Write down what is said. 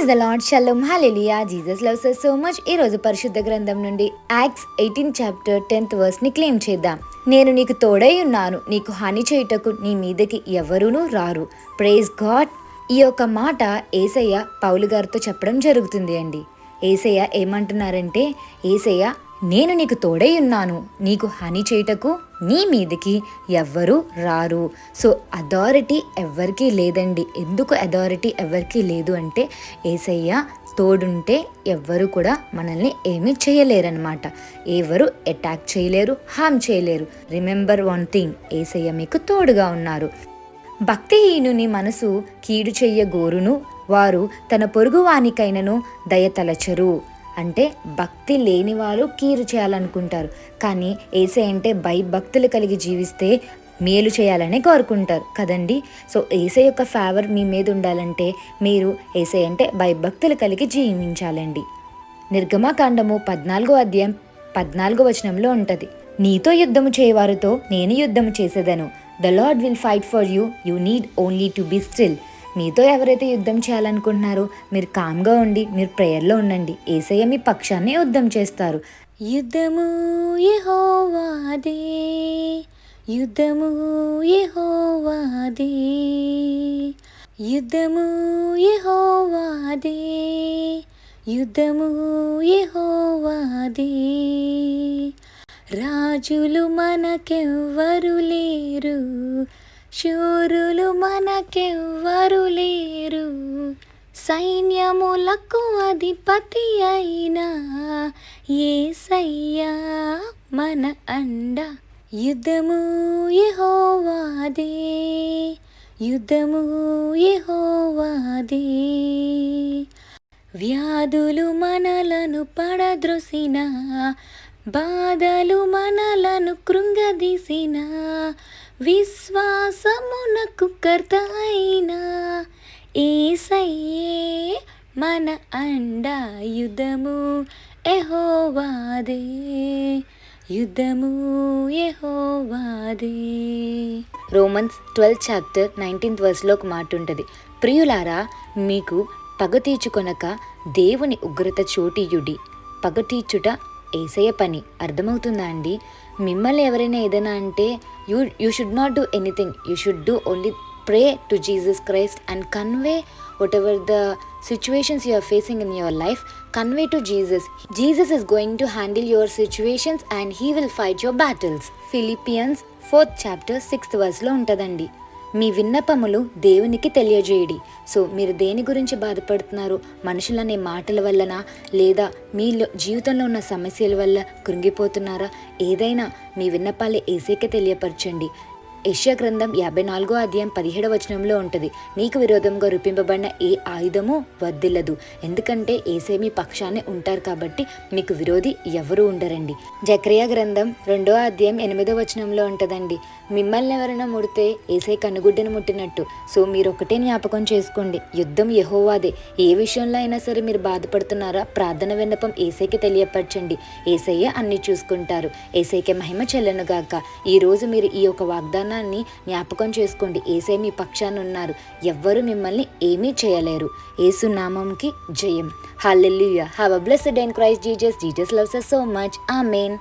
Praise the Lord, shalom, hallelujah. Jesus loves us so much. ఈ రోజు పరిశుద్ధ గ్రంథం నుండి యాక్ట్స్ 18 చాప్టర్ 10th వర్స్ ని క్లెయిమ్ చేద్దాం. నేను నీకు తోడై ఉన్నాను, నీకు హాని చేయుటకు నీ మీదకి ఎవరునూ రారు. Praise God. ఈ యొక్క మాట యేసయ్య పౌలు గారితో చెప్పడం జరుగుతుంది అండి. యేసయ్య ఏమంటున్నారంటే, యేసయ్య నేను నీకు తోడై ఉన్నాను, నీకు హాని చేయుటకు నీ మీదకి ఎవ్వరూ రారు. సో అథారిటీ ఎవ్వరికీ లేదండి. ఎందుకు అథారిటీ ఎవరికీ లేదు అంటే, యేసయ్య తోడుంటే ఎవ్వరు కూడా మనల్ని ఏమీ చేయలేరన్నమాట. ఎవరు అటాక్ చేయలేరు, హామ్ చేయలేరు. రిమెంబర్ వన్ థింగ్, యేసయ్య మీకు తోడుగా ఉన్నారు. భక్తిహీనుని మనసు కీడు చెయ్య గోరును, వారు తన పొరుగువానికైనను దయతలచరు. అంటే భక్తి లేని వాళ్ళు కీడు చేయాలనుకుంటారు, కానీ యేసయ్య అంటే భక్తులు కలిగి జీవిస్తే మేలు చేయాలని కోరుకుంటారు కదండి. సో యేసయ్య యొక్క ఫేవర్ మీ మీద ఉండాలంటే మీరు యేసయ్య అంటే భక్తులు కలిగి జీవించాలండి. నిర్గమకాండము 14వ అధ్యాయం 14వ వచనంలో ఉంటుంది, నీతో యుద్ధము చేయవారితో నేను యుద్ధము చేసేదను. The Lord will fight for you, you need only to be still. మీతో ఎవరైతే యుద్ధం చేయాలనుకుంటున్నారో మీరు కామ్గా ఉండి మీరు ప్రేయర్లో ఉండండి. యేసయ్య మీ పక్షాన్ని యుద్ధం చేస్తారు. యుద్ధము యెహోవాదే, యుద్ధము యెహోవాదే, యుద్ధము యెహోవాదే, యుద్ధము యెహోవాదే. రాజులు మనకెవ్వరు లేరు, శూరులు మనకెవ్వరు లేరు, సైన్యములకు అధిపతి అయినా యేసయ్య మన అండ. యుద్ధము యెహోవాదే, యుద్ధము యెహోవాదే. వ్యాధులు మనలను పడద్రొసిన, బాధలు మనలను కృంగదీసిన, విశ్వాసమునకు కర్త అయినా యేసయ్యే మన అండ. యుద్ధము యెహోవాదే, యుద్ధము యెహోవాదే. రోమన్స్ 12 చాప్టర్ 19th వర్స్లో ఒక మాట ఉంటుంది, ప్రియులారా మీకు పగ తీర్చుకొనక దేవుని ఉగ్రత చోటియుడి. పగ తీర్చుట యేసయ్య పని. అర్థమవుతుందా అండి? మిమ్మల్ని ఎవరైనా ఏదైనా అంటే you should not do anything, you should do only pray to Jesus Christ and convey whatever the situations you are facing in your life, convey to Jesus. Jesus is going to handle your situations and he will fight your battles. Philippians 4th chapter 6th verse లో ఉంటుందండి, మీ విన్నపములు దేవునికి తెలియజేయడి. So మీరు దేని గురించి బాధపడుతున్నారు? మనుషులనే మాటల వలన, లేదా మీ జీవితంలో ఉన్న సమస్యల వల్ల కృంగిపోతున్నారా? ఏదైనా మీ విన్నపాలే యేసయ్యకి తెలియపరచండి. యెషయా గ్రంథం 54వ అధ్యాయం 17వ వచనంలో ఉంటుంది, నీకు విరోధంగా రూపింపబడిన ఏ ఆయుధము వర్ధిల్లదు. ఎందుకంటే యేసయ్య మీ పక్షాన్ని ఉంటారు కాబట్టి మీకు విరోధి ఎవరు ఉండరండి. జకర్యా గ్రంథం 2వ అధ్యాయం 8వ వచనంలో ఉంటుందండి, మిమ్మల్ని ఎవరైనా ముడితే యేసయ్య కన్నుగుడ్డను ముట్టినట్టు. సో మీరు ఒకటే జ్ఞాపకం చేసుకోండి, యుద్ధం యెహోవాదే. ఏ విషయంలో అయినా సరే మీరు బాధపడుతున్నారా? ప్రార్థన విన్నపం యేసయ్యకి తెలియపరచండి. యేసయ్య అన్ని చూసుకుంటారు. యేసయ్యకి మహిమ చెల్లనుగాక. ఈ రోజు మీరు ఈ యొక్క వాగ్దానాన్ని జ్ఞాపకం చేసుకోండి. యేసయ్య మీ పక్షాన ఉన్నారు, ఎవ్వరు మిమ్మల్ని ఏమీ చేయలేరు. యేసు నామంకి జయం. Hallelujah. Have a blessed day in Christ Jesus. Jesus loves us so much. Amen.